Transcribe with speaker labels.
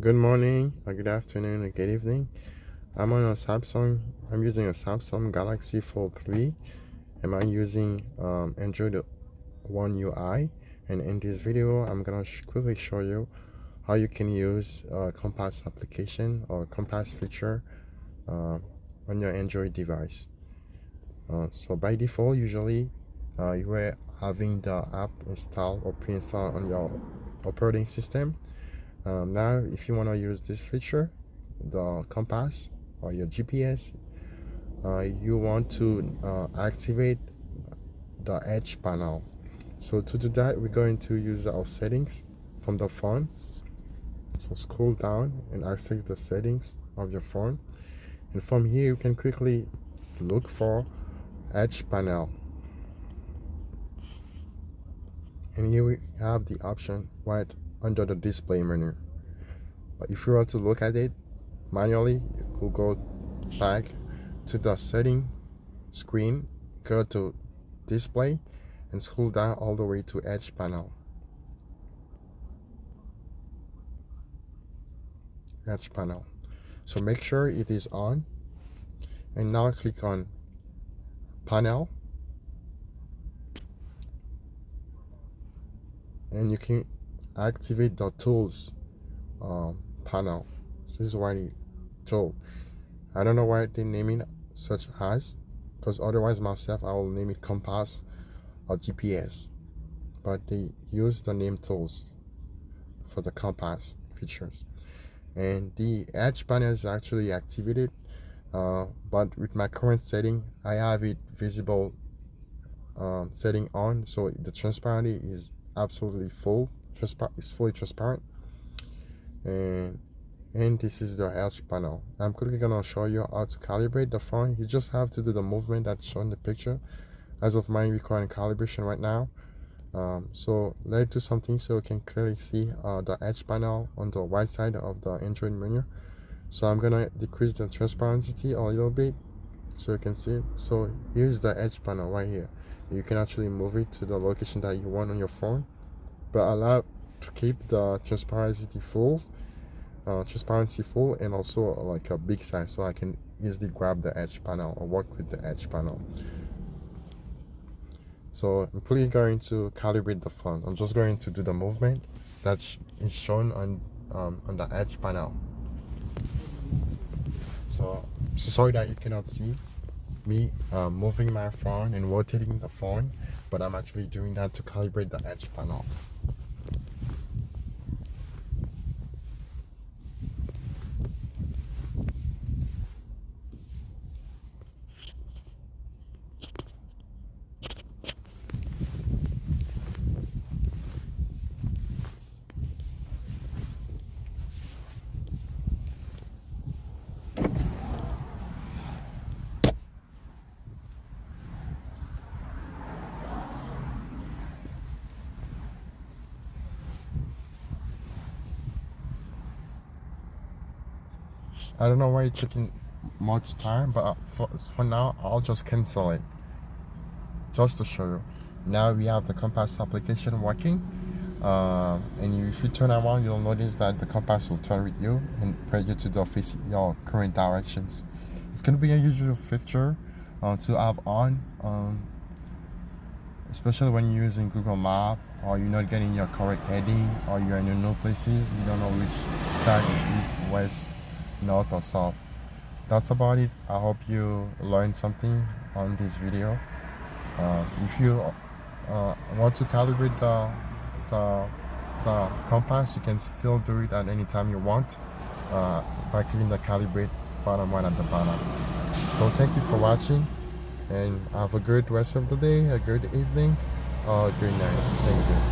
Speaker 1: Good morning, or good afternoon, or good evening. I'm on a Samsung. I'm using a Samsung Galaxy Fold 3. And I'm using Android One UI. And in this video, I'm gonna quickly show you how you can use Compass application or Compass feature uh, on your Android device. So by default, usually you are having the app installed or pre-installed on your operating system. Now, if you want to use this feature, the compass or your GPS, you want to activate the edge panel. So to do that, we're going to use our settings from the phone. So scroll down and access the settings of your phone. And from here, you can quickly look for edge panel. And here we have the option right under the display menu. But if you were to look at it manually, you could go back to the setting screen, go to display, and scroll down all the way to edge panel. Edge panel. So make sure it is on, and now click on panel, and you can activate the tools panel. So this is why the tool. I don't know why they name it such as, because otherwise myself I will name it compass or GPS, but they use the name tools for the compass features. And the edge panel is actually activated, but with my current setting I have it visible setting on, so the transparency is absolutely full. It's fully transparent, and this is the edge panel. I'm quickly gonna show you how to calibrate the phone. You just have to do the movement that's shown in the picture. As of mine requiring calibration right now. So let's do something so you can clearly see the edge panel on the right side of the Android menu. So I'm gonna decrease the transparency a little bit so you can see it. So here's the edge panel right here. You can actually move it to the location that you want on your phone, but allow to keep the transparency full, and also like a big size, so I can easily grab the edge panel or work with the edge panel. So I'm quickly going to calibrate the phone. I'm just going to do the movement that is shown on the edge panel. So sorry that you cannot see me moving my phone and rotating the phone, but I'm actually doing that to calibrate the edge panel. I don't know why it's taking much time, but for now I'll just cancel it just to show you. Now we have the compass application working, and if you turn around, you'll notice that the compass will turn with you and point you to the your current directions. It's going to be a usual feature to have on, especially when you're using Google Map, or you're not getting your correct heading, or you're in new places, you don't know which side is east, west, north, or south. That's about it. I hope you learned something on this video. If you want to calibrate the, the compass, you can still do it at any time you want by clicking the calibrate bottom one at the bottom. So thank you for watching, and have a good rest of the day, a good evening, or a good night. Thank you.